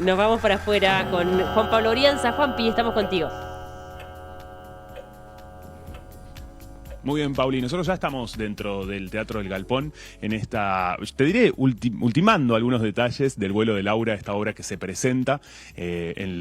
Nos vamos para afuera con Juan Pablo Orianza. Juanpi, estamos contigo. Muy bien, Pauli. Nosotros ya estamos dentro del Teatro del Galpón en esta, te diré, ultimando algunos detalles del vuelo de Laura, esta obra que se presenta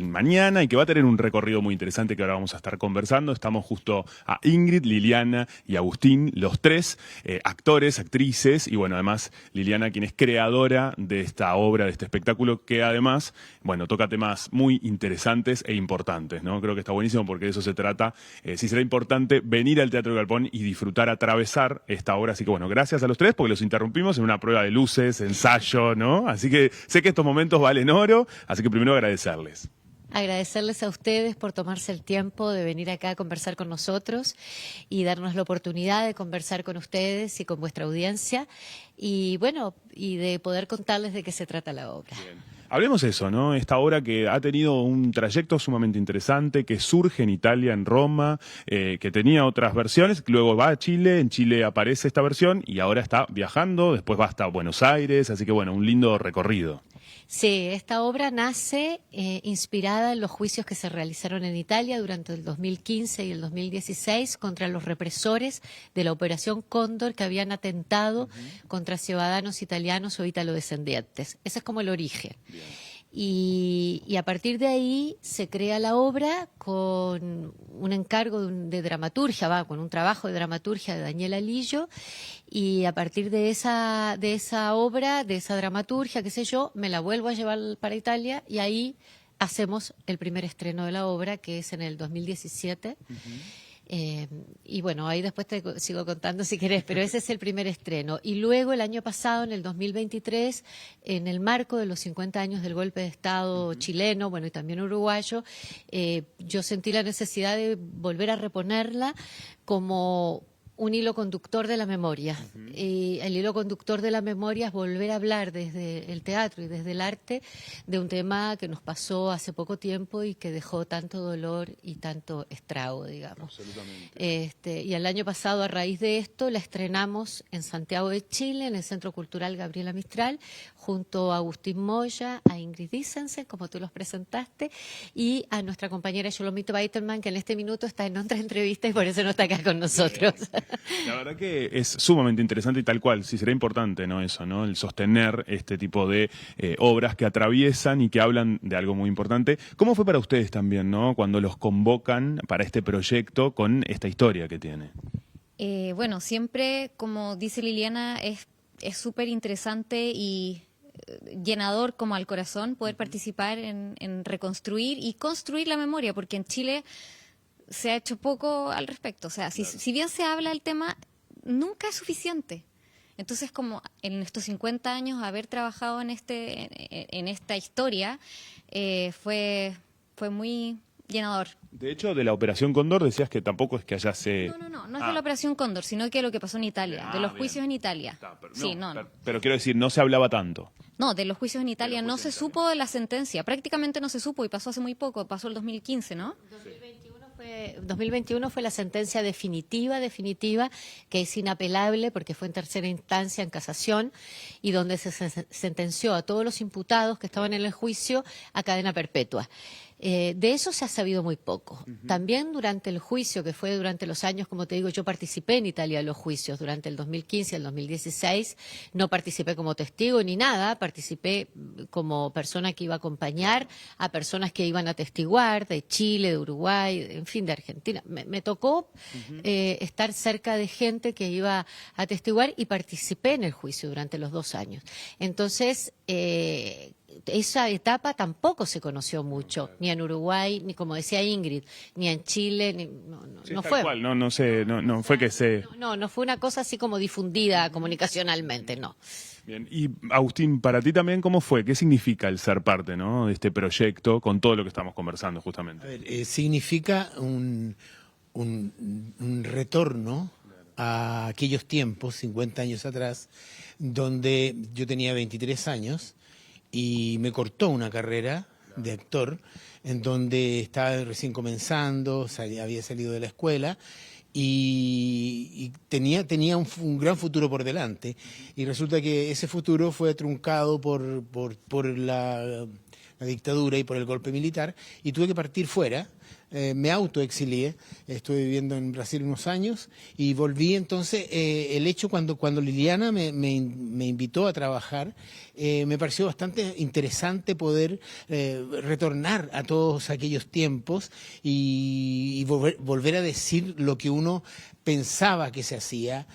mañana y que va a tener un recorrido muy interesante que ahora vamos a estar conversando. Estamos justo a Ingrid, Liliana y Agustín, los tres actores, actrices, y bueno, además Liliana, quien es creadora de esta obra, de este espectáculo, que además, bueno, toca temas muy interesantes e importantes, ¿no? Creo que está buenísimo porque de eso se trata. Sí será importante venir al Teatro del Galpón y disfrutar, atravesar esta obra. Así que bueno, gracias a los tres porque los interrumpimos en una prueba de luces, ensayo, ¿no? Así que sé que estos momentos valen oro, así que primero agradecerles. Agradecerles a ustedes por tomarse el tiempo de venir acá a conversar con nosotros y darnos la oportunidad de conversar con ustedes y con vuestra audiencia y bueno, y de poder contarles de qué se trata la obra. Bien. Hablemos de eso, ¿no? Esta obra que ha tenido un trayecto sumamente interesante, que surge en Italia, en Roma, que tenía otras versiones, luego va a Chile, en Chile aparece esta versión y ahora está viajando, después va hasta Buenos Aires, así que bueno, un lindo recorrido. Sí, esta obra nace inspirada en los juicios que se realizaron en Italia durante el 2015 y el 2016 contra los represores de la Operación Cóndor que habían atentado contra ciudadanos italianos o italodescendientes. Ese es como el origen. Bien. Y a partir de ahí se crea la obra con un encargo de dramaturgia, con un trabajo de dramaturgia de Daniela Lillo, y a partir de esa obra, de esa dramaturgia, qué sé yo, me la vuelvo a llevar para Italia y ahí hacemos el primer estreno de la obra, que es en el 2017. Y bueno, ahí después te sigo contando si querés, pero ese es el primer estreno. Y luego el año pasado, en el 2023, en el marco de los 50 años del golpe de Estado chileno, bueno, y también uruguayo, yo sentí la necesidad de volver a reponerla como un hilo conductor de la memoria. Y el hilo conductor de la memoria es volver a hablar desde el teatro y desde el arte de un tema que nos pasó hace poco tiempo y que dejó tanto dolor y tanto estrago, digamos. Absolutamente. Y el año pasado, a raíz de esto, la estrenamos en Santiago de Chile, en el Centro Cultural Gabriela Mistral, junto a Agustín Moya, a Ingrid Dissensen, como tú los presentaste, y a nuestra compañera Sholomito Baiterman, que en este minuto está en otra entrevista y por eso no está acá con nosotros. La verdad que es sumamente interesante y tal cual, sí será importante, ¿no? Eso, ¿no? El sostener este tipo de obras que atraviesan y que hablan de algo muy importante. ¿Cómo fue para ustedes también, ¿no? Cuando los convocan para este proyecto con esta historia que tiene. Bueno, siempre, como dice Liliana, es súper interesante y llenador como al corazón poder participar en reconstruir y construir la memoria, porque en Chile se ha hecho poco al respecto. O sea, si bien se habla del tema, nunca es suficiente. Entonces, como en estos 50 años haber trabajado en esta historia fue muy llenador. De hecho, de la Operación Cóndor decías que tampoco es que allá se... No es de la Operación Cóndor, sino que lo que pasó en Italia, de los juicios en Italia. Pero quiero decir, no se hablaba tanto. No, de los juicios en Italia no se supo de la sentencia, prácticamente no se supo y pasó hace muy poco, pasó el 2015, ¿no? 2021 fue la sentencia definitiva, que es inapelable porque fue en tercera instancia, en casación, y donde se sentenció a todos los imputados que estaban en el juicio a cadena perpetua. De eso se ha sabido muy poco. También durante el juicio, que fue durante los años, como te digo, yo participé en Italia en los juicios durante el 2015 y el 2016. No participé como testigo ni nada, participé como persona que iba a acompañar a personas que iban a testiguar de Chile, de Uruguay, en fin, de Argentina. Me tocó estar cerca de gente que iba a testiguar y participé en el juicio durante los 2 años. Entonces, esa etapa tampoco se conoció mucho, ni en Uruguay, ni como decía Ingrid, ni en Chile, no fue. Cual, no sé, no fue que se... No fue una cosa así como difundida comunicacionalmente, no. Bien. Y Agustín, para ti también, ¿cómo fue? ¿Qué significa el ser parte, ¿no? de este proyecto con todo lo que estamos conversando justamente? A ver, significa un retorno a aquellos tiempos, 50 años atrás, donde yo tenía 23 años y me cortó una carrera de actor en donde estaba recién comenzando, había salido de la escuela y tenía un gran futuro por delante, y resulta que ese futuro fue truncado por la dictadura y por el golpe militar, y tuve que partir fuera. Me autoexilié, estuve viviendo en Brasil unos años y volví. Entonces el hecho cuando Liliana me invitó a trabajar, me pareció bastante interesante poder retornar a todos aquellos tiempos y volver a decir lo que uno pensaba que se hacía,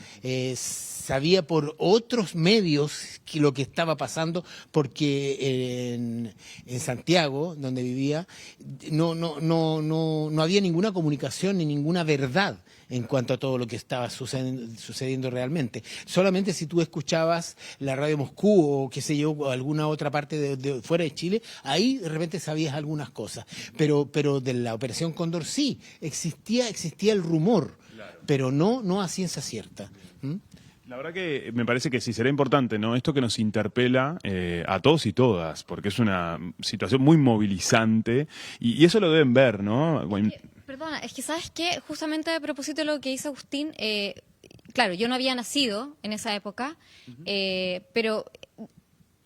sabía por otros medios lo que estaba pasando, porque en Santiago, donde vivía, no había ninguna comunicación ni ninguna verdad en cuanto a todo lo que estaba sucediendo realmente. Solamente si tú escuchabas la radio Moscú o qué sé yo, o alguna otra parte de fuera de Chile, ahí de repente sabías algunas cosas. Pero de la Operación Cóndor sí, existía el rumor, pero no a ciencia cierta. La verdad que me parece que sí será importante, ¿no? Esto que nos interpela a todos y todas, porque es una situación muy movilizante y eso lo deben ver, ¿no? Perdona, es que ¿sabes qué? Justamente a propósito de lo que dice Agustín, claro, yo no había nacido en esa época, pero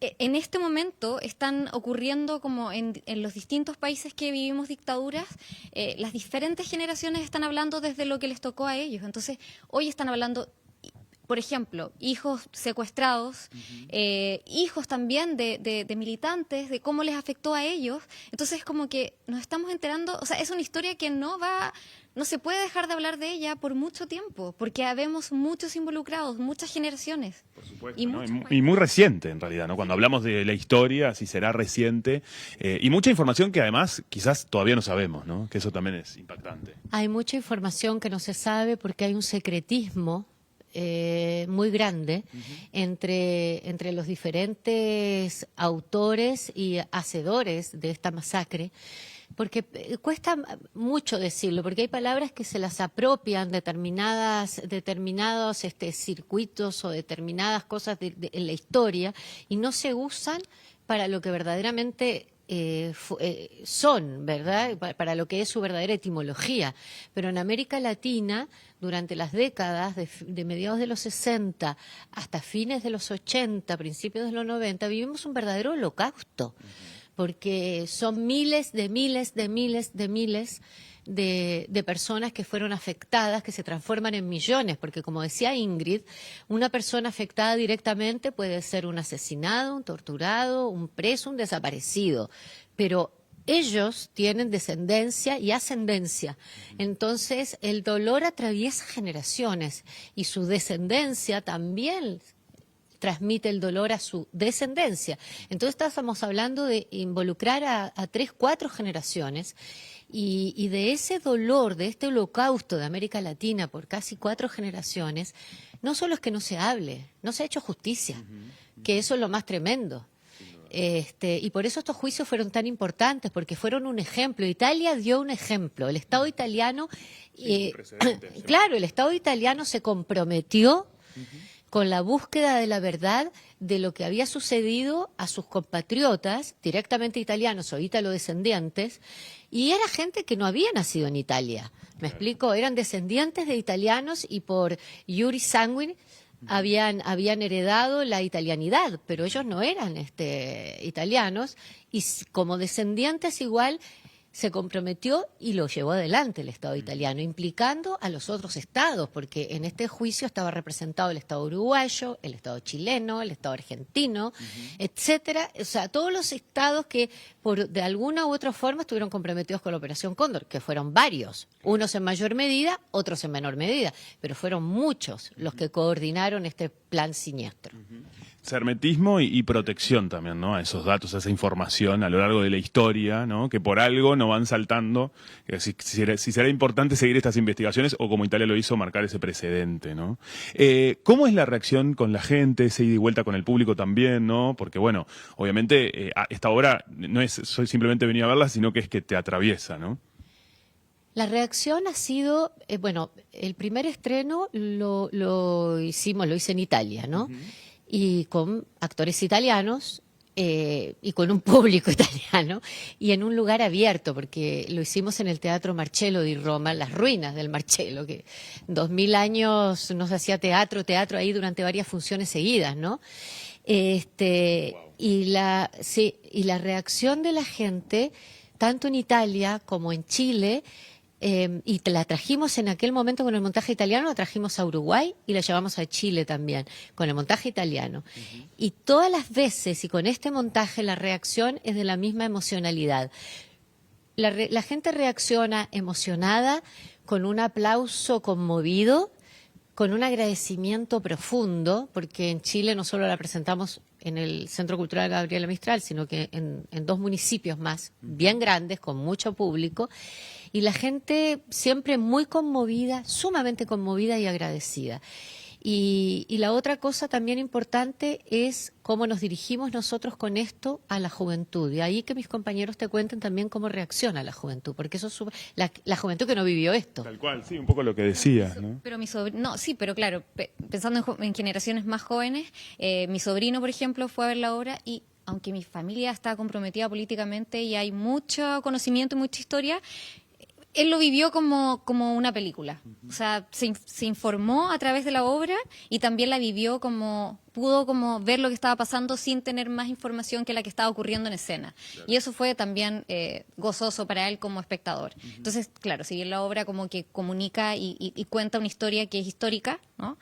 en este momento están ocurriendo como en los distintos países que vivimos dictaduras, las diferentes generaciones están hablando desde lo que les tocó a ellos. Entonces, hoy están hablando, por ejemplo, hijos secuestrados, hijos también de militantes, de cómo les afectó a ellos. Entonces, como que nos estamos enterando, o sea, es una historia que no se puede dejar de hablar de ella por mucho tiempo, porque habemos muchos involucrados, muchas generaciones. Por supuesto, y, ¿no? Y muy reciente, en realidad, ¿no? Cuando hablamos de la historia, si será reciente, y mucha información que además quizás todavía no sabemos, ¿no? Que eso también es impactante. Hay mucha información que no se sabe porque hay un secretismo muy grande entre los diferentes autores y hacedores de esta masacre, porque cuesta mucho decirlo, porque hay palabras que se las apropian determinados circuitos o determinadas cosas en la historia y no se usan para lo que verdaderamente son, ¿verdad? Para lo que es su verdadera etimología. Pero en América Latina, durante las décadas de mediados de los 60 hasta fines de los 80, principios de los 90, vivimos un verdadero holocausto, porque son miles de personas que fueron afectadas, que se transforman en millones, porque como decía Ingrid, una persona afectada directamente puede ser un asesinado, un torturado, un preso, un desaparecido, pero ellos tienen descendencia y ascendencia. Entonces, el dolor atraviesa generaciones y su descendencia también transmite el dolor a su descendencia. Entonces, estamos hablando de involucrar a 3, 4 generaciones y de ese dolor, de este holocausto de América Latina por casi 4 generaciones, no solo es que no se hable, no se ha hecho justicia, que eso es lo más tremendo. Y por eso estos juicios fueron tan importantes, porque fueron un ejemplo. Italia dio un ejemplo. El Estado italiano, claro, el Estado italiano se comprometió con la búsqueda de la verdad de lo que había sucedido a sus compatriotas, directamente italianos o ítalo-descendientes, y era gente que no había nacido en Italia. ¿Me explico? Eran descendientes de italianos y por iuris sanguinis habían heredado la italianidad, pero ellos no eran italianos y como descendientes igual se comprometió y lo llevó adelante el Estado italiano, implicando a los otros estados, porque en este juicio estaba representado el Estado uruguayo, el Estado chileno, el Estado argentino, etcétera. O sea, todos los estados que de alguna u otra forma estuvieron comprometidos con la Operación Cóndor, que fueron varios, unos en mayor medida, otros en menor medida, pero fueron muchos los que coordinaron este plan siniestro. Hermetismo y protección también, ¿no? A esos datos, a esa información a lo largo de la historia, ¿no? Que por algo no van saltando. Si será importante seguir estas investigaciones o, como Italia lo hizo, marcar ese precedente, ¿no? ¿Cómo es la reacción con la gente, ese ida y vuelta con el público también, ¿no? Porque, bueno, obviamente esta obra no es soy simplemente venir a verla, sino que es que te atraviesa, ¿no? La reacción ha sido, bueno, el primer estreno lo hice en Italia, ¿no? Y con actores italianos y con un público italiano y en un lugar abierto, porque lo hicimos en el Teatro Marcello di Roma, las ruinas del Marcello, que 2000 años no se hacía teatro ahí durante varias funciones seguidas, ¿no? Y la reacción de la gente, tanto en Italia como en Chile, y la trajimos en aquel momento con el montaje italiano, la trajimos a Uruguay y la llevamos a Chile también, con el montaje italiano. Y todas las veces, y con este montaje, la reacción es de la misma emocionalidad. La gente reacciona emocionada, con un aplauso conmovido, con un agradecimiento profundo, porque en Chile no solo la presentamos en el Centro Cultural Gabriela Mistral, sino que en 2 municipios más, bien grandes, con mucho público, y la gente siempre muy conmovida, sumamente conmovida y agradecida. Y la otra cosa también importante es cómo nos dirigimos nosotros con esto a la juventud. Y ahí que mis compañeros te cuenten también cómo reacciona la juventud, porque eso es la juventud que no vivió esto. Tal cual, sí, un poco lo que decías, ¿no? Pero mi sobrino, no, sí, pero claro, pensando en generaciones más jóvenes, mi sobrino, por ejemplo, fue a ver la obra y aunque mi familia está comprometida políticamente y hay mucho conocimiento y mucha historia, él lo vivió como una película. O sea, se informó a través de la obra y también la vivió pudo ver lo que estaba pasando sin tener más información que la que estaba ocurriendo en escena. Claro. Y eso fue también gozoso para él como espectador. Entonces, claro, si bien la obra como que comunica y cuenta una historia que es histórica, ¿no?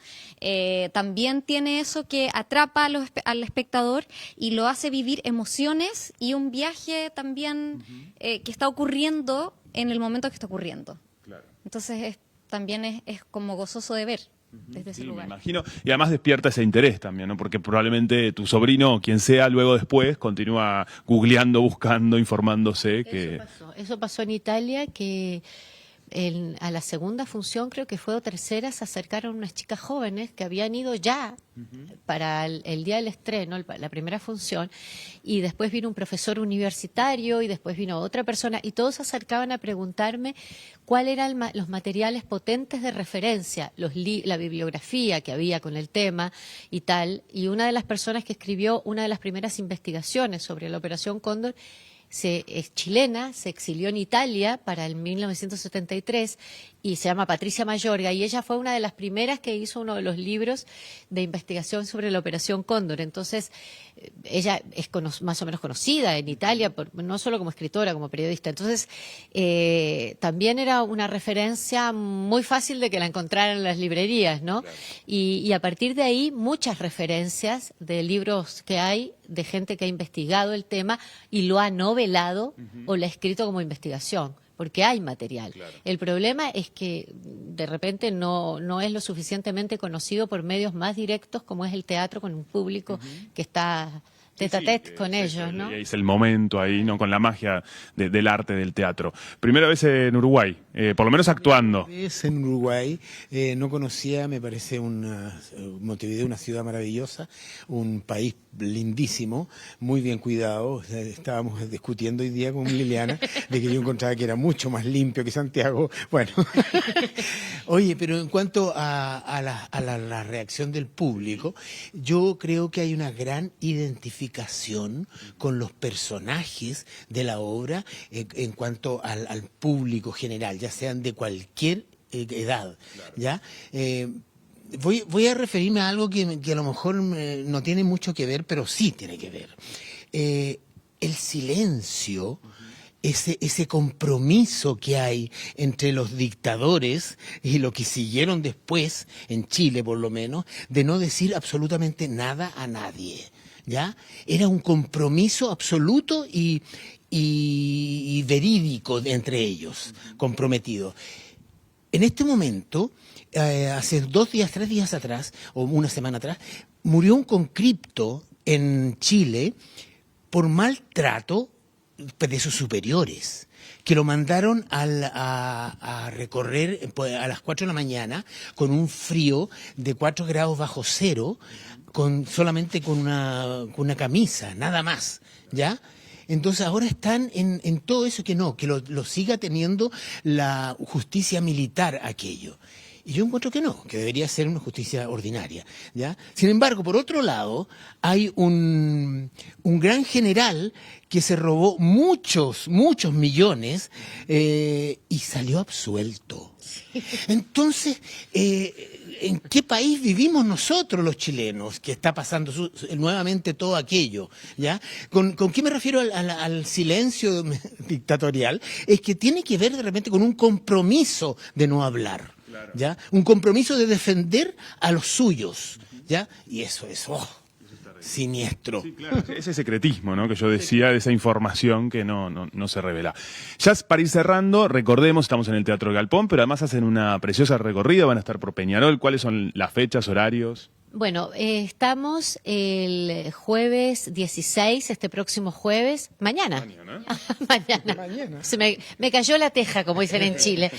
También tiene eso que atrapa al espectador y lo hace vivir emociones y un viaje también que está ocurriendo en el momento que está ocurriendo. Claro. Entonces también es como gozoso de ver desde ese lugar. Me imagino. Y además despierta ese interés también, ¿no? Porque probablemente tu sobrino, o quien sea, luego después continúa googleando, buscando, informándose. Eso pasó en Italia, que a la segunda función, creo que fue o tercera, se acercaron unas chicas jóvenes que habían ido ya para el día del estreno, la primera función, y después vino un profesor universitario y después vino otra persona y todos se acercaban a preguntarme cuáles eran los materiales potentes de referencia, la bibliografía que había con el tema y tal. Y una de las personas que escribió una de las primeras investigaciones sobre la Operación Cóndor es chilena, se exilió en Italia para el 1973 y se llama Patricia Mayorga, y ella fue una de las primeras que hizo uno de los libros de investigación sobre la Operación Cóndor. Entonces, ella es más o menos conocida en Italia, no solo como escritora, como periodista. Entonces, también era una referencia muy fácil de que la encontraran en las librerías, ¿no? Claro. Y a partir de ahí, muchas referencias de libros que hay de gente que ha investigado el tema y lo ha novelado o lo ha escrito como investigación, porque hay material. Claro. El problema es que de repente no es lo suficientemente conocido por medios más directos como es el teatro, con un público que está tete a tete con ellos, ¿no? Es el momento ahí, ¿no? Con la magia del arte del teatro. Primera vez en Uruguay, por lo menos actuando. Primera vez en Uruguay, no conocía, me parece Montevideo, una ciudad maravillosa, un país lindísimo, muy bien cuidado. Estábamos discutiendo hoy día con Liliana de que yo encontraba que era mucho más limpio que Santiago. Bueno, oye, pero en cuanto a la reacción del público, yo creo que hay una gran identificación con los personajes de la obra en cuanto al público general, ya sean de cualquier edad, claro. ¿Ya? Voy a referirme a algo que a lo mejor no tiene mucho que ver, pero sí tiene que ver. El silencio, ese compromiso que hay entre los dictadores y lo que siguieron después, en Chile por lo menos, de no decir absolutamente nada a nadie. ¿Ya? Era un compromiso absoluto y verídico entre ellos, comprometido. En este momento, hace 3 días atrás, o una semana atrás, murió un conscripto en Chile por maltrato de sus superiores, que lo mandaron a recorrer a las 4 de la mañana con un frío de 4 grados bajo cero, solamente con una camisa, nada más, ¿ya? Entonces ahora están en todo eso que lo siga teniendo la justicia militar aquello. Y yo encuentro que no, que debería ser una justicia ordinaria, ¿ya? Sin embargo, por otro lado, hay un gran general que se robó muchos millones y salió absuelto. Entonces, ¿en qué país vivimos nosotros los chilenos que está pasando nuevamente todo aquello? ¿Ya? ¿Con qué me refiero al silencio dictatorial? Es que tiene que ver de repente con un compromiso de no hablar. ¿Ya? Un compromiso de defender a los suyos, ¿ya? Y eso es siniestro. Sí, claro, ese secretismo, ¿no?, que yo decía, de esa información que no se revela. Ya para ir cerrando, recordemos, estamos en el Teatro Galpón, pero además hacen una preciosa recorrida, van a estar por Peñarol. ¿Cuáles son las fechas, horarios? Bueno, estamos el jueves 16, este próximo jueves, mañana. Mañana. Me cayó la teja, como dicen en Chile.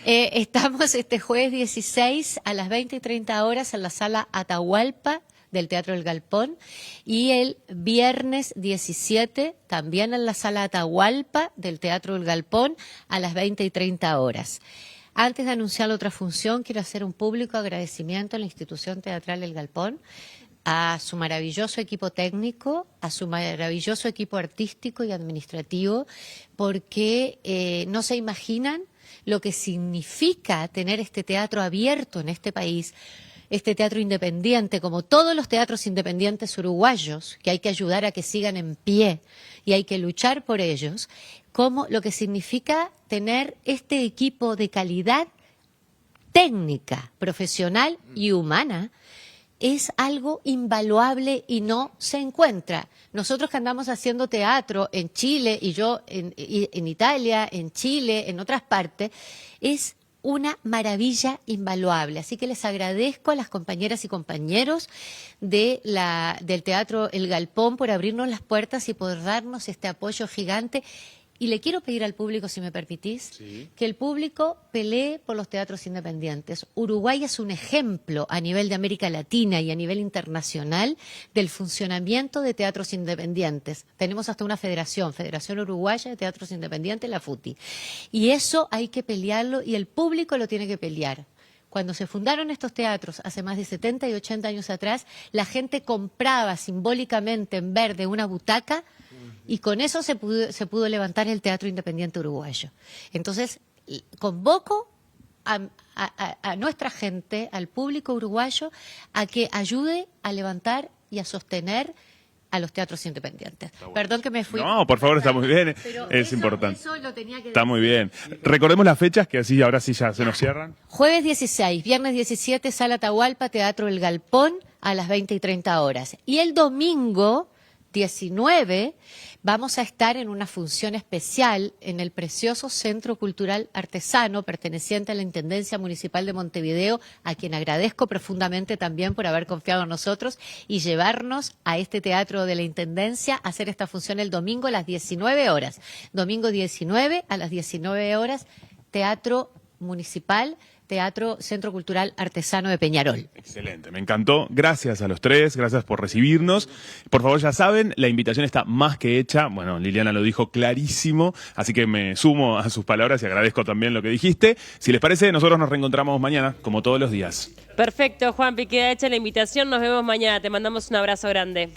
Estamos este jueves 16 a las 20:30 en la sala Atahualpa del Teatro del Galpón, y el viernes 17 también en la sala Atahualpa del Teatro del Galpón a las 20:30. Antes de anunciar la otra función, quiero hacer un público agradecimiento a la Institución Teatral del Galpón, a su maravilloso equipo técnico, a su maravilloso equipo artístico y administrativo, porque no se imaginan lo que significa tener este teatro abierto en este país, este teatro independiente, como todos los teatros independientes uruguayos, que hay que ayudar a que sigan en pie y hay que luchar por ellos, como lo que significa tener este equipo de calidad técnica, profesional y humana, es algo invaluable y no se encuentra. Nosotros que andamos haciendo teatro en Chile, y yo en Italia, en Chile, en otras partes, es una maravilla invaluable. Así que les agradezco a las compañeras y compañeros del Teatro El Galpón por abrirnos las puertas y por darnos este apoyo gigante. Y le quiero pedir al público, si me permitís, que el público pelee por los teatros independientes. Uruguay es un ejemplo a nivel de América Latina y a nivel internacional del funcionamiento de teatros independientes. Tenemos hasta una Federación Uruguaya de Teatros Independientes, la FUTI. Y eso hay que pelearlo y el público lo tiene que pelear. Cuando se fundaron estos teatros hace más de 70 y 80 años atrás, la gente compraba simbólicamente en verde una butaca y con eso se pudo levantar el Teatro Independiente Uruguayo. Entonces, convoco a nuestra gente, al público uruguayo, a que ayude a levantar y a sostener a los teatros independientes. Bueno. Perdón que me fui. No, por favor, está muy bien. Pero es importante. Eso lo tenía que está decir. Muy bien. Recordemos las fechas, que así ahora sí ya se nos cierran. Jueves 16, viernes 17, Sala Atahualpa, Teatro El Galpón, a las 20:30. Y el domingo 19 vamos a estar en una función especial en el precioso Centro Cultural Artesano, perteneciente a la Intendencia Municipal de Montevideo, a quien agradezco profundamente también por haber confiado en nosotros y llevarnos a este teatro de la Intendencia a hacer esta función el domingo a las 19 horas. Domingo 19 a las 19 horas, Teatro Municipal, Teatro Centro Cultural Artesano de Peñarol. Excelente, me encantó. Gracias a los tres, gracias por recibirnos. Por favor, ya saben, la invitación está más que hecha. Bueno, Liliana lo dijo clarísimo, así que me sumo a sus palabras y agradezco también lo que dijiste. Si les parece, nosotros nos reencontramos mañana, como todos los días. Perfecto, Juanpi, queda hecha la invitación. Nos vemos mañana. Te mandamos un abrazo grande.